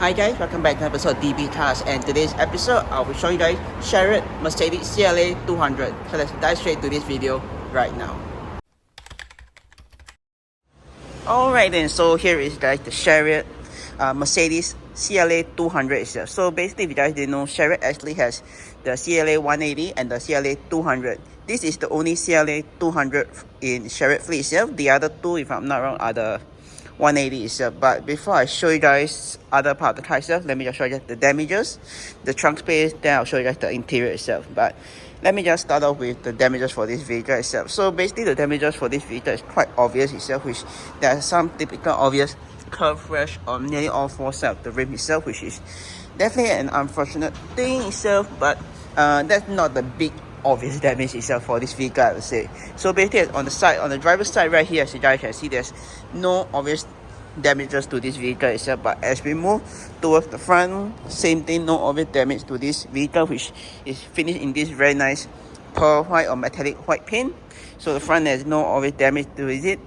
Hi guys, welcome back to episode DB Cars, and today's episode I'll be showing you guys Shariot Mercedes CLA200. So let's dive straight to this video right now. Alright then, so here is guys the Shariot Mercedes CLA200 itself. So basically, if you guys didn't know, Shariot actually has the CLA180 and the CLA200. This is the only CLA200 in Shariot fleet itself. The other two, if I'm not wrong, are the 180 itself. But before I show you guys other part of the car itself, let me just show you the damages, the trunk space, then I'll show you guys the interior itself. But let me just start off with the damages for this vehicle itself. So basically, the damages for this vehicle is quite obvious itself, which there are some typical obvious curve rash on nearly all four sides of the rim itself, which is definitely an unfortunate thing itself, but that's not the big obvious damage itself for this vehicle, I would say. So basically, on the side, on the driver's side right here, as you guys can see, there's no obvious damages to this vehicle itself. But as we move towards the front, same thing, no obvious damage to this vehicle, which is finished in this very nice pearl white or metallic white paint. So the front has no obvious damage to it.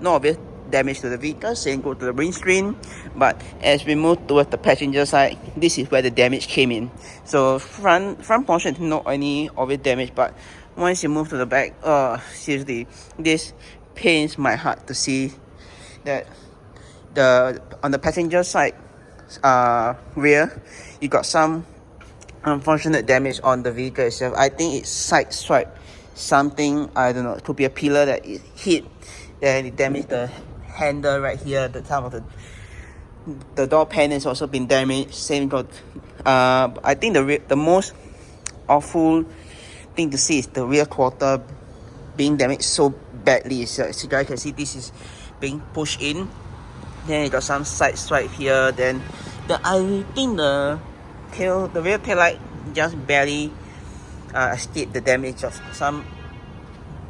No obvious damage to the vehicle. Same go to the windscreen. But as we move towards the passenger side, this is where the damage came in. So front portion, no any obvious damage, but once you move to the back, seriously, this pains my heart to see that on the passenger side rear, you got some unfortunate damage on the vehicle itself. I think it side swiped something, I don't know, it could be a pillar that it hit, then it damaged the handle right here at the top of the door panel has also been damaged. Same got I think the most awful thing to see is the rear quarter being damaged so badly. So as you guys can see, this is being pushed in, then you got some side swipe here, then I think the rear tail light just barely escaped the damage of some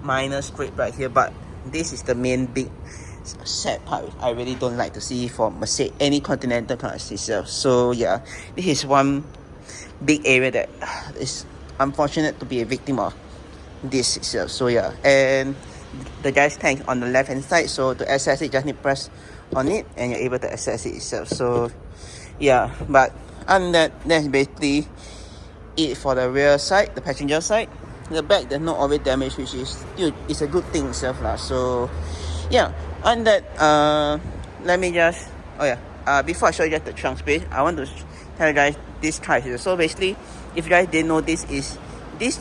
minor scrape right here. But this is the main big sad part I really don't like to see for Mercedes, any Continental cars itself. So yeah, this is one big area that is unfortunate to be a victim of this itself. So yeah, and the gas tank on the left hand side, so to access it, just need to press on it and you're able to access it itself. So yeah, but other than that, that's basically it for the rear side, the passenger side. The back, there's no obvious damage, which is still, it's a good thing itself lah. So yeah, on that, let me just, before I show you guys the trunk space, I want to tell you guys this car here. So basically, if you guys didn't know, this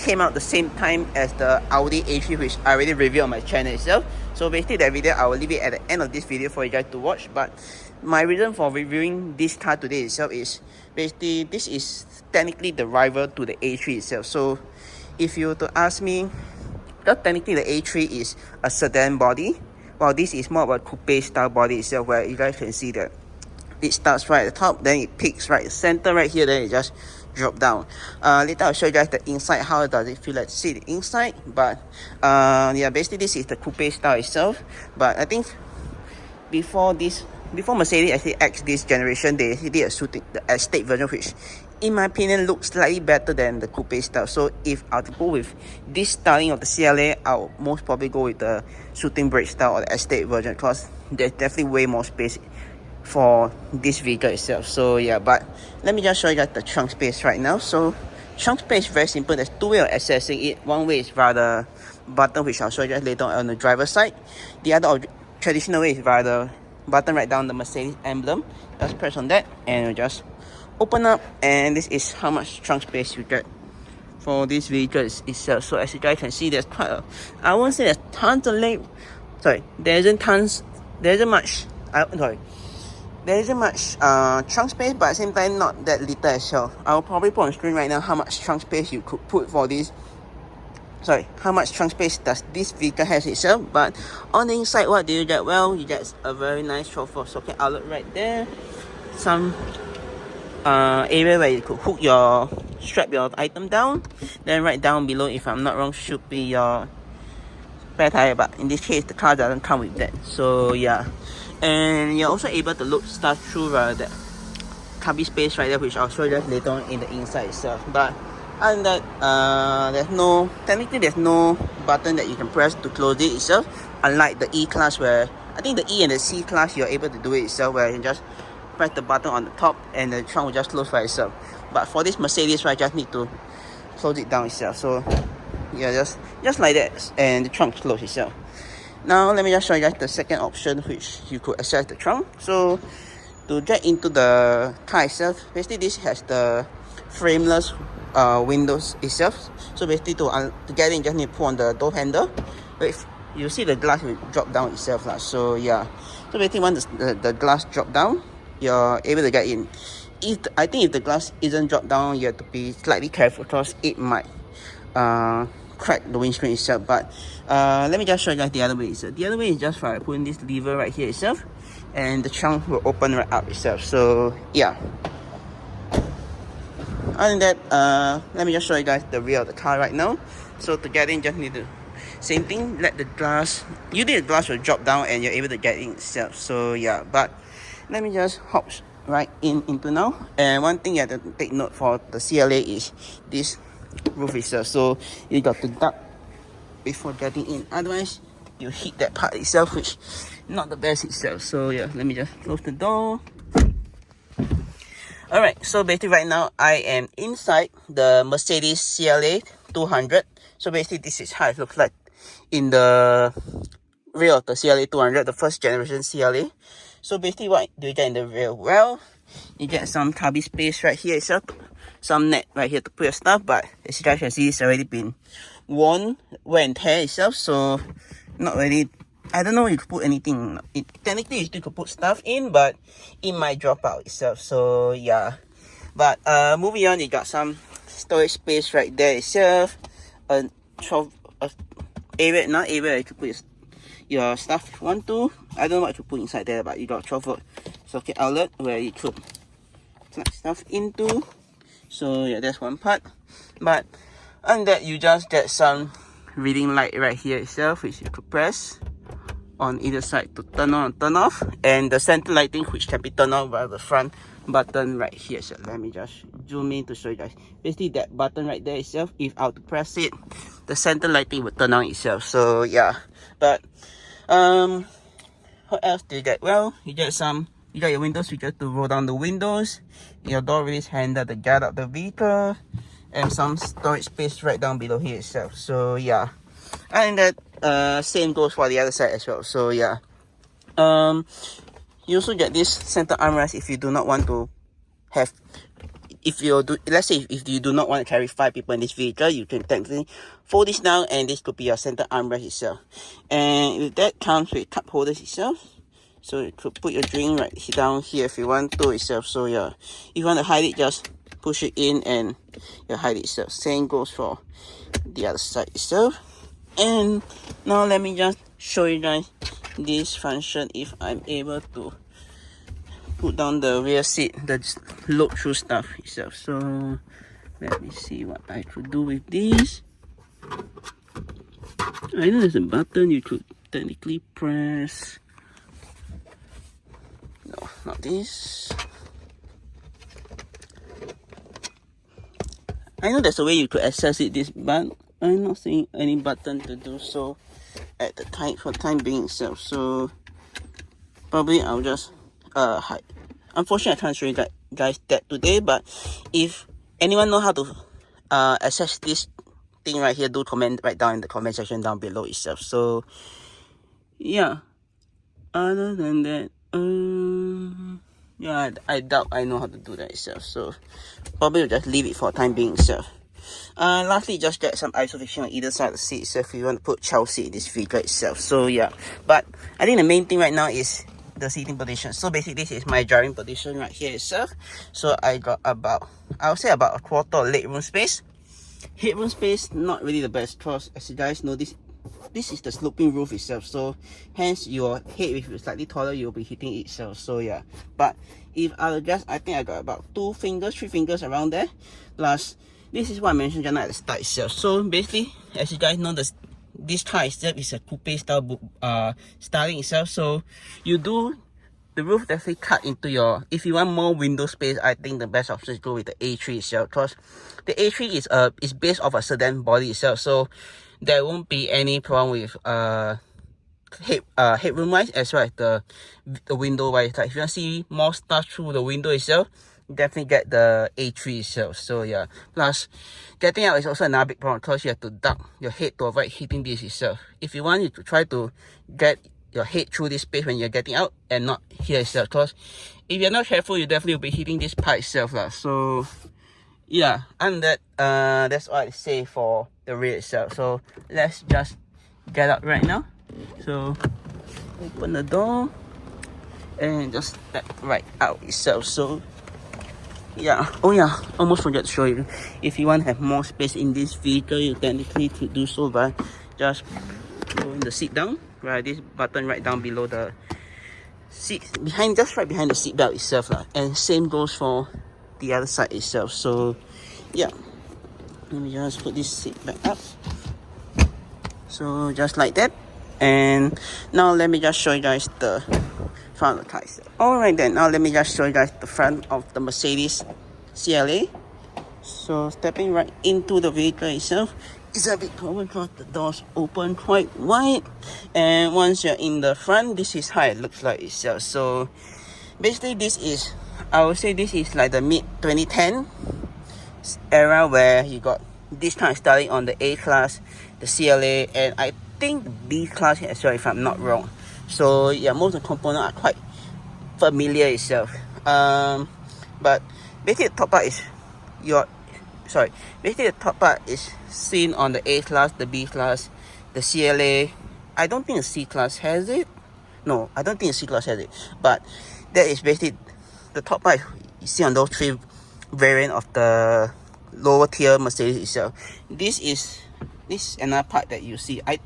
came out the same time as the Audi A3, which I already reviewed on my channel itself. So basically, that video I will leave it at the end of this video for you guys to watch. But my reason for reviewing this car today itself is basically this is technically the rival to the A3 itself. So if you were to ask me, because technically the A3 is a sedan body, while this is more of a coupe style body itself, where you guys can see that it starts right at the top, then it peaks right at the center right here, then it just drop down. Later I'll show you guys the inside, how does it feel like to see the inside. But yeah, basically this is the coupe style itself. But I think before Mercedes actually axed this generation, they did a shooting, the estate version, which in my opinion looks slightly better than the coupe style. So if I were to go with this styling of the CLA, I'll most probably go with the shooting brake style or the estate version, because there's definitely way more space for this vehicle itself. So yeah, but let me just show you guys the trunk space right now. So trunk space is very simple. There's two ways of accessing it. One way is via the button, which I'll show you guys later on the driver's side. The other traditional way is via the button right down the Mercedes emblem. Just press on that and it'll just open up, and this is how much trunk space you get for this vehicle itself. So as you guys can see, there's quite a, I won't say there's tons of leg, there isn't much trunk space, but at the same time not that little as well. I'll probably put on screen right now how much trunk space you could put for this, how much trunk space does this vehicle has itself. But on the inside, what do you get? Well, you get a very nice chauffeur socket outlet right there, some area where you could strap your item down, then right down below, if I'm not wrong, should be your spare tire, but in this case the car doesn't come with that. So yeah, and you're also able to look stuff through the cubby space right there, which I'll show you guys later on in the inside itself. But other than that, there's no button that you can press to close it itself, unlike the E class, where I think the E and the C class you're able to do it itself, where you just press the button on the top and the trunk will just close by itself. But for this Mercedes, right, just need to close it down itself. So yeah, just like that, and the trunk closes itself. Now let me just show you guys the second option, which you could access the trunk. So to get into the car itself, basically this has the frameless windows itself. So basically to get in, you just need to pull on the door handle. But you see the glass will drop down itself. So yeah, so basically once the glass drop down, you're able to get in. I think if the glass isn't dropped down, you have to be slightly careful because it might crack the windscreen itself. But let me just show you guys the other way. So the other way is just by putting this lever right here itself, and the trunk will open right up itself. So yeah, other than that, let me just show you guys the rear of the car right now. So to get in, just need to same thing, let the glass, usually the glass will drop down and you're able to get in itself. So yeah, but let me just hop right into now. And one thing you have to take note for the CLA is this roof itself. So you got to duck before getting in, otherwise you hit that part itself, which not the best itself. So yeah, let me just close the door. Alright, so basically right now I am inside the Mercedes CLA200. So basically this is how it looks like in the rear of the CLA200, the first generation CLA. So basically what do you get in the rear? Well, you get some cubby space right here itself, some net right here to put your stuff, but as you guys can see, it's already been worn, wear and tear itself, so not really, I don't know if you could put anything. Technically you still could put stuff in, but it might drop out itself. So yeah, but moving on, you got some storage space right there itself, a 12 area, not area you could put your stuff if you want to. I don't know what to put inside there, but you got 12-volt socket outlet where you could plug stuff into. So yeah, that's one part. But on that, you just get some reading light right here itself, which you could press on either side to turn on and turn off, and the center lighting, which can be turned on by the front button right here. So let me just zoom in to show you guys. Basically that button right there itself, if I were to press it, the center lighting would turn on itself. So yeah, but what else do you get? Well, you get your window switcher to roll down the windows, your door release handle to get out the vehicle, and some storage space right down below here itself. So yeah, and that same goes for the other side as well. So yeah, you also get this center armrest if you do not want to have, let's say if you do not want to carry 5 people in this vehicle, you can technically fold this down and this could be your center armrest itself. And with that comes with cup holders itself, so you could put your drink right down here if you want to itself. So yeah, if you want to hide it, just push it in and you hide it itself. Same goes for the other side itself. And now let me just show you guys this function if I'm able to put down the rear seat, the look through stuff itself. So let me see what I could do with this. I know there's a button you could technically press. No, not this. I know there's a way you could access it, this, but I'm not seeing any button to do so at the time for time being itself. So probably I'll just hide. Unfortunately, I can't show you guys that today, but if anyone know how to access this thing right here, do comment right down in the comment section down below itself. So yeah, other than that, yeah, I doubt I know how to do that itself, so probably will just leave it for time being itself. Lastly, just get some isolation on either side of the seat itself if you want to put child seat in this vehicle itself. So yeah, but I think the main thing right now is the seating position. So basically this is my driving position right here itself. So I got about, I would say about a quarter of leg room space. Headroom space, not really the best, because as you guys know, this is the sloping roof itself, so hence your head, if you're slightly taller, you'll be hitting itself. So yeah, but if I adjust, I think I got about 3 fingers around there. Plus this is what I mentioned just now at the start itself. So basically, as you guys know, this car itself is a coupe style styling itself, so the roof definitely cut into your, if you want more window space, I think the best option is go with the A3 itself, because the A3 is based off a sedan body itself, so there won't be any problem with headroom wise as well as the window wise. Like if you want to see more stuff through the window itself, definitely get the A3 itself. So yeah, plus getting out is also another big problem because you have to duck your head to avoid hitting this itself. If you want, you to try to get your head through this space when you're getting out and not here itself, because if you're not careful, you definitely will be hitting this part itself lah. So yeah, and that's all I say for the rear itself. So let's just get out right now. So open the door and just step right out itself. So yeah, oh yeah, almost forgot to show you. If you want to have more space in this vehicle, you technically could do so by just pulling the seat down. Right, this button right down below the seat, just right behind the seat belt itself lah. And same goes for the other side itself. So yeah, let me just put this seat back up. So just like that. And now let me just show you guys the front of the car itself. Alright then, now let me just show you guys the front of the Mercedes CLA. So stepping right into the vehicle itself, it's a bit common because the doors open quite wide. And once you're in the front, this is how it looks like itself. So basically this is, I would say this is like the mid 2010 era where you got this kind of styling on the A class, the CLA, and I think the B class as well, if I'm not wrong. So yeah, most of the components are quite familiar itself. But basically the top part is basically the top part is seen on the A class, the B class, the CLA. I don't think the C class has it. No, I don't think the C class has it. But that is basically the top part you see on those three variants of the lower tier Mercedes itself. This is another part that you see. I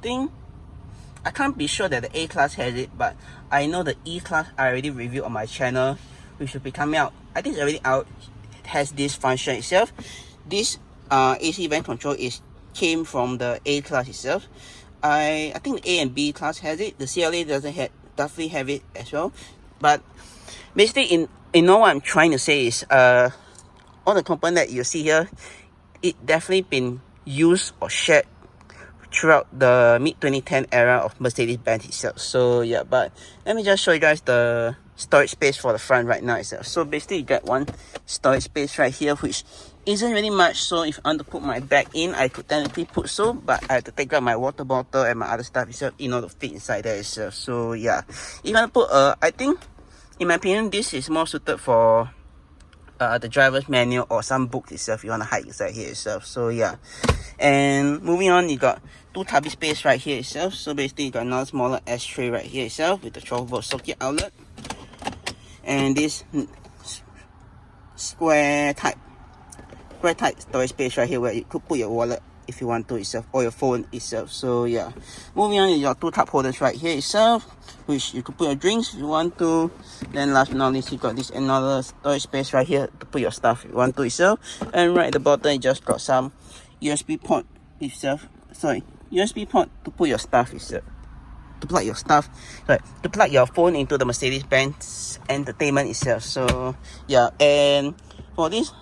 can't be sure that the A class has it, but I know the E class I already reviewed on my channel, which should be coming out. I think it's already out. It has this function itself. This AC vent control came from the A class itself. I think the A and B class has it. The CLA definitely have it as well. But basically, in all what I'm trying to say is, all the components that you see here, it definitely been used or shared throughout the mid 2010 era of Mercedes-Benz itself. So yeah, but let me just show you guys the storage space for the front right now itself. So basically you get one storage space right here, which isn't really much. So if I want to put my bag in, I could technically put so, but I have to take out my water bottle and my other stuff itself in order to fit inside there itself. So yeah, if you want to put I think in my opinion this is more suited for the driver's manual or some books itself. You want to hide inside here itself. So yeah, and moving on, you got two tubby space right here itself. So basically you got another smaller ashtray right here itself with the 12-volt socket outlet, and this square type storage space right here where you could put your wallet if you want to itself, or your phone itself. So yeah, moving on, you got two cup holders right here itself, which you could put your drinks if you want to. Then last but not least, you got this another storage space right here to put your stuff if you want to itself. And right at the bottom, you just got some USB port itself. USB port to put your stuff itself. To plug your stuff, to plug your phone into the Mercedes-Benz entertainment itself. So yeah, and for this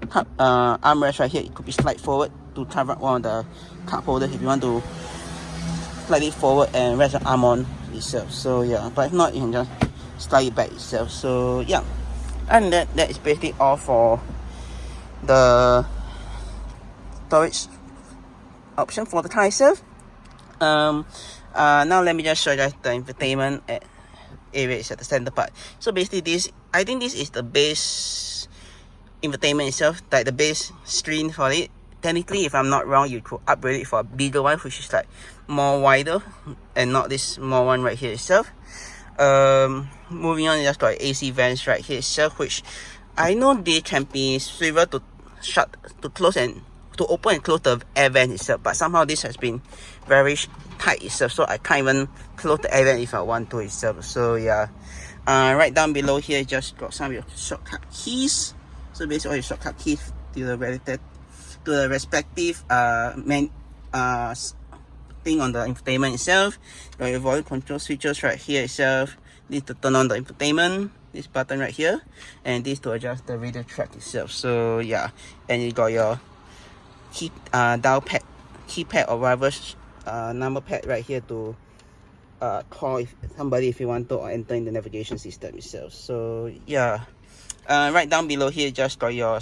armrest right here, it could be slide forward to cover up one of the cup holders if you want to slide it forward and rest your arm on itself. So yeah, but if not, you can just slide it back itself. So yeah, and that is basically all for the storage option for the car itself. Now let me just show you guys the infotainment area is at the center part. So basically I think this is the base infotainment itself, like the base screen for it. Technically, if I'm not wrong, you could upgrade it for a bigger one, which is like more wider and not this small one right here itself. Moving on, you just got AC vents right here itself, which I know they can be swivel to shut, to close and to open and close the air vent itself, but somehow this has been very tight itself, so I can't even close the air vent if I want to itself. So yeah, right down below here, just got some of your shortcut keys. So basically all your shortcut keys to the respective thing on the infotainment itself. Got your volume control switches right here itself. This to turn on the infotainment, this button right here, and this to adjust the radio track itself. So yeah, and you got your key dial pad, keypad or whatever number pad right here to call somebody if you want to, or enter in the navigation system itself. So yeah, right down below here just got your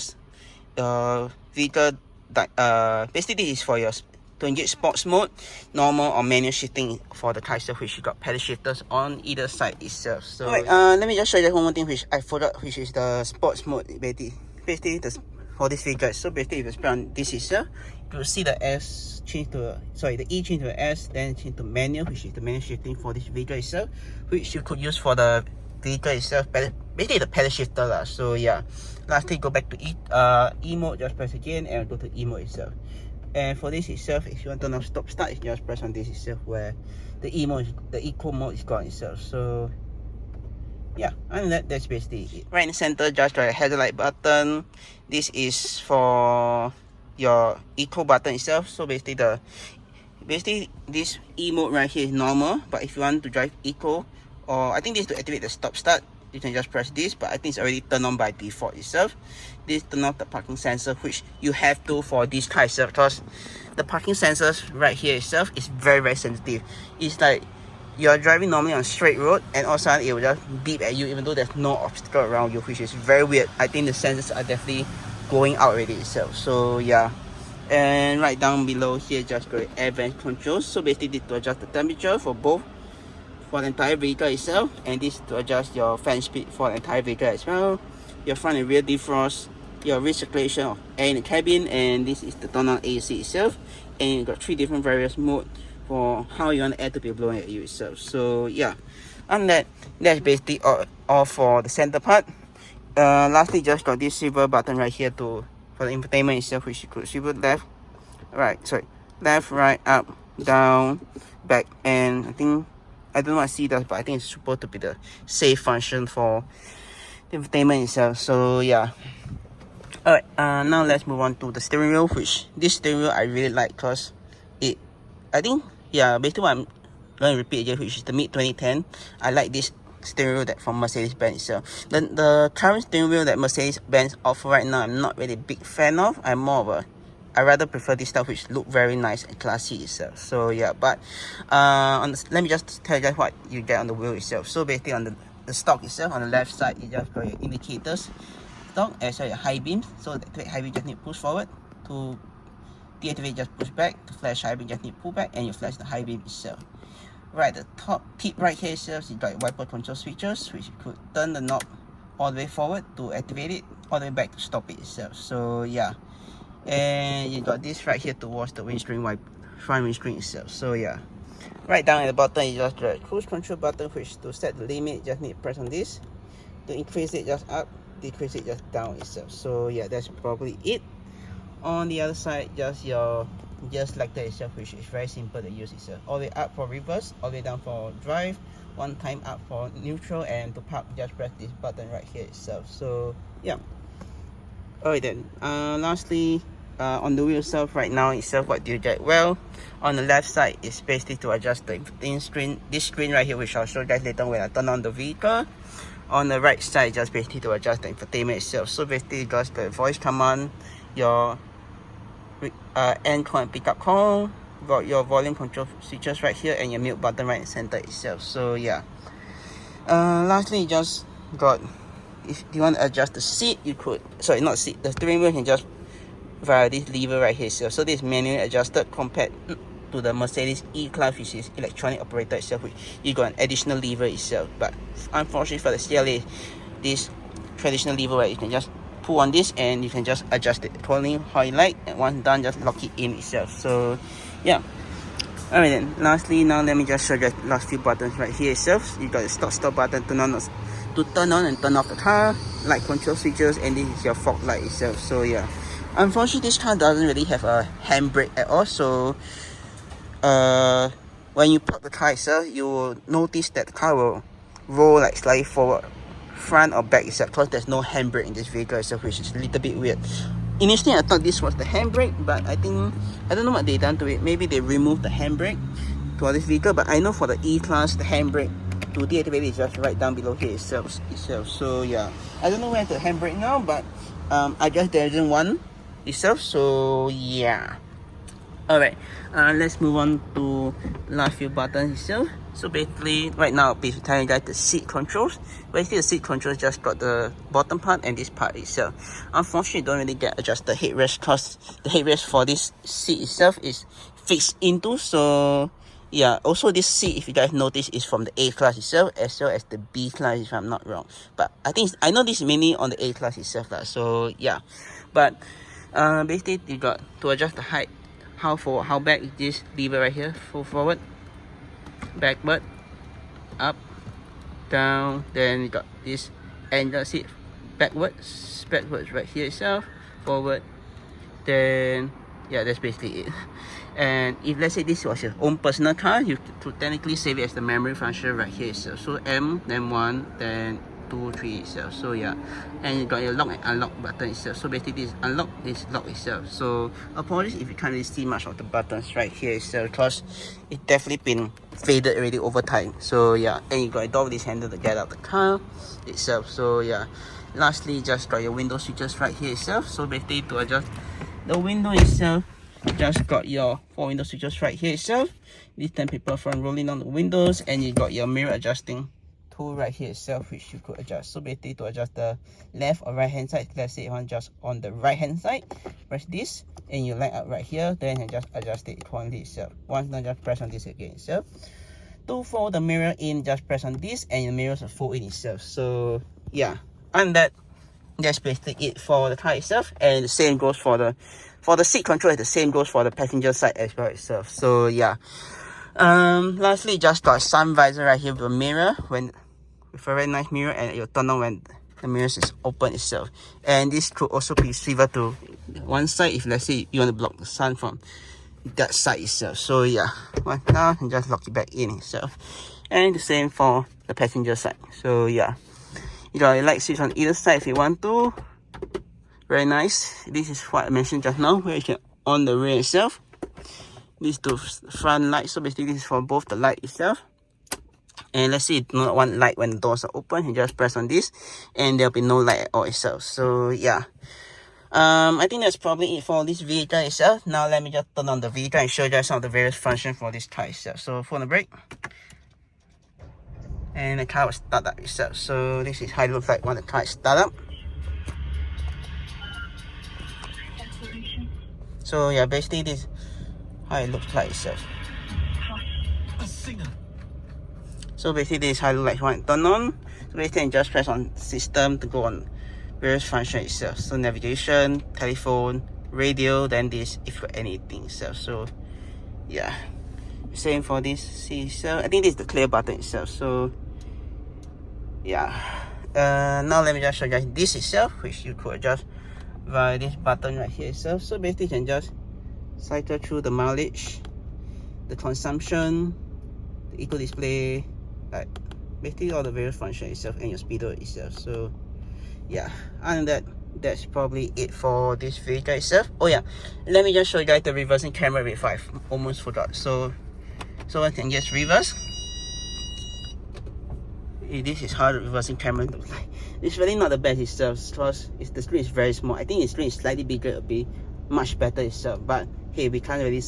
vehicle. Basically this is for your to engage sports mode, normal or manual shifting for the car itself, which you got pedal shifters on either side itself. So let me just show you one more thing which I forgot, which is the sports mode. Basically for this vehicle. So basically if you press on this itself, you'll see the S change to the E change to a S, then change to manual, which is the manual shifting for this vehicle itself, which you could use for the vehicle itself, basically the pedal shifter lah. So yeah, lastly go back to E mode, just press again and go to E mode itself. And for this itself, if you want to now stop start, you just press on this itself, where the eco mode is gone itself. So yeah, and that's basically it. Right in the center, just got a headlight button. This is for your eco button itself. So basically this E mode right here is normal, but if you want to drive eco, or I think this is to activate the stop start, you can just press this, but I think it's already turned on by default itself. This turn off the parking sensor, which you have to for this car itself, because the parking sensors right here itself is very sensitive. It's like you're driving normally on straight road and all of a sudden it will just beep at you even though there's no obstacle around you, which is very weird. I think the sensors are definitely going out already itself. So yeah, and right down below here just got air vent controls. So basically to adjust the temperature for both, for the entire vehicle itself, and this to adjust your fan speed for the entire vehicle as well. Your front and rear defrost, your recirculation of air in the cabin, and this is the turn on AC itself. And you got 3 different various modes for how you want the air to be blowing at you itself. So yeah, and that's basically all for the center part. Lastly, just got this silver button right here for the infotainment itself, which you could swivel left, right, up, down, back, and I don't know what C does, but I think it's supposed to be the safe function for the infotainment itself. So yeah. Alright, now let's move on to the steering wheel, which this steering wheel I really like, because basically what I'm going to repeat again, which is the mid-2010. I like this steering wheel that from Mercedes-Benz itself. The current steering wheel that Mercedes-Benz offer right now, I'm not really a big fan of. I rather prefer this stuff which look very nice and classy itself. So yeah, but let me just tell you guys what you get on the wheel itself. So basically on the stock itself, on the left side, you just got your indicators, stock, as well your high beams. So to activate high beam, just need to push forward. To deactivate, just push back. To flash high beam, just need to pull back, and you flash the high beam itself. Right, the top tip right here itself, you got your wiper control switches, which you could turn the knob all the way forward to activate it, all the way back to stop it itself. So yeah, and you got this right here to watch the windscreen front windscreen itself. So yeah, right down at the bottom you just got a cruise control button, which to set the limit, just need to press on this. To increase it, just up. Decrease it, just down itself. So yeah, that's probably it. On the other side, just your gear selector itself, which is very simple to use itself. All the way up for reverse, all the way down for drive, one time up for neutral, and to park, just press this button right here itself. So yeah. Alright then, lastly, on the wheel itself right now itself, what do you get? Well, on the left side is basically to adjust the infotainment screen, this screen right here, which I'll show you guys later when I turn on the vehicle. On the right side, just basically to adjust the infotainment itself. So basically just the voice command, your end call and pickup call, got your volume control switches right here, and your mute button right in the center itself. So yeah, lastly just got, if you want to adjust the seat, you could, sorry, not seat, the steering wheel, can just via this lever right here itself. So this is manually adjusted compared to the Mercedes E-Class, which is electronic operator itself, which you got an additional lever itself. But unfortunately for the CLA, this traditional lever, right, you can just pull on this and you can just adjust it accordingly how you like, and once done, just lock it in itself. So yeah. Alright then, lastly, now let me just show you the last few buttons right here itself. You got the stop button to turn on and turn off the car, light control switches, and this is your fog light itself. So yeah, unfortunately this car doesn't really have a handbrake at all. So when you park the car itself, you will notice that the car will roll like slightly forward, front or back itself, because there's no handbrake in this vehicle itself, which is a little bit weird. Initially I thought this was the handbrake, but I don't know what they done to it. Maybe they removed the handbrake for this vehicle, but I know for the E-Class, the handbrake to deactivate it is just right down below here itself. So yeah, I don't know where the handbrake now, but I guess there isn't one itself. So yeah. Alright, let's move on to last few buttons itself. So basically, right now I'll be telling you guys the seat controls. Basically, the seat controls just got the bottom part and this part itself. Unfortunately, you don't really get adjust the headrest because the headrest for this seat itself is fixed into. So yeah, also this seat, if you guys notice, is from the A class itself as well as the B class, if I'm not wrong. But I know this is mainly on the A class itself, so yeah. But basically, you got to adjust the height, how back is this lever right here, forward, backward, up, down. Then you got this angle seat backwards right here itself, forward. Then yeah, that's basically it. And if let's say this was your own personal car, you could technically save it as the memory function right here itself. So M, then 1, then 2, 3 itself. So yeah, and you got your lock and unlock button itself. So basically this unlock, this lock itself. So apologies if you can't really see much of the buttons right here itself, because it's definitely been faded already over time. So yeah, and you got a door with this handle to get out the car itself. So yeah, lastly, just got your window switches right here itself. So basically to adjust the window itself, just got your 4 window switches right here itself. This 10 paper front rolling on the windows, and you got your mirror adjusting tool right here itself, which you could adjust. So basically to adjust the left or right hand side, let's say you want just on the right hand side, press this and you line up right here, then you just adjust it accordingly itself. Once done, just press on this again itself. To fold the mirror in, just press on this and your mirrors will fold in itself. So yeah, and that's basically it for the car itself. And the same goes for the seat control, the same goes for the passenger side as well itself. So yeah, lastly, just got a sun visor right here with a mirror, with a very nice mirror, and it will turn on when the mirrors is open itself. And this could also be swivel to one side if let's say you want to block the sun from that side itself. So yeah, well, now you can just lock it back in itself. And the same for the passenger side. So yeah, you got a light switch on either side if you want to. Very nice. This is what I mentioned just now, where you can on the rear itself. These two front lights, so basically this is for both the light itself. And let's say you do not want light when the doors are open, you just press on this and there'll be no light at all itself. So yeah, I think that's probably it for this vehicle itself. Now let me just turn on the vehicle and show you guys some of the various functions for this car itself. So for the brake, and the car will start up itself. So this is how it looks like when the car is start up. So yeah, basically this is how it looks like itself. So basically this is how it looks like when it turn on. So basically you just press on system to go on various functions itself. So navigation, telephone, radio, then this if for anything itself. So yeah, same for this C itself. I think this is the clear button itself. So yeah, now let me just show you guys this itself, which you could adjust via this button right here itself. So basically you can just cycle through the mileage, the consumption, the eco display, like basically all the various functions itself, and your speedo itself. So yeah, and that's probably it for this vehicle itself. Oh yeah, let me just show you guys the reversing camera with 5. Almost forgot. So I can just reverse. This is how the reversing camera looks like. It's really not the best itself because the screen is very small. I think the screen is slightly bigger, it'll be much better itself. But hey, we can't really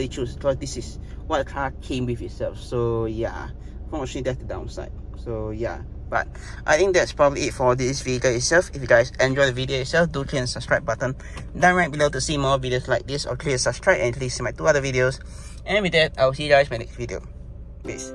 choose because this is what the car came with itself. So yeah, unfortunately that's the downside. So yeah, but I think that's probably it for this vehicle itself. If you guys enjoy the video itself, do click the subscribe button down right below to see more videos like this, or click subscribe and please see my 2 other videos. And with that, I'll see you guys in my next video. Peace.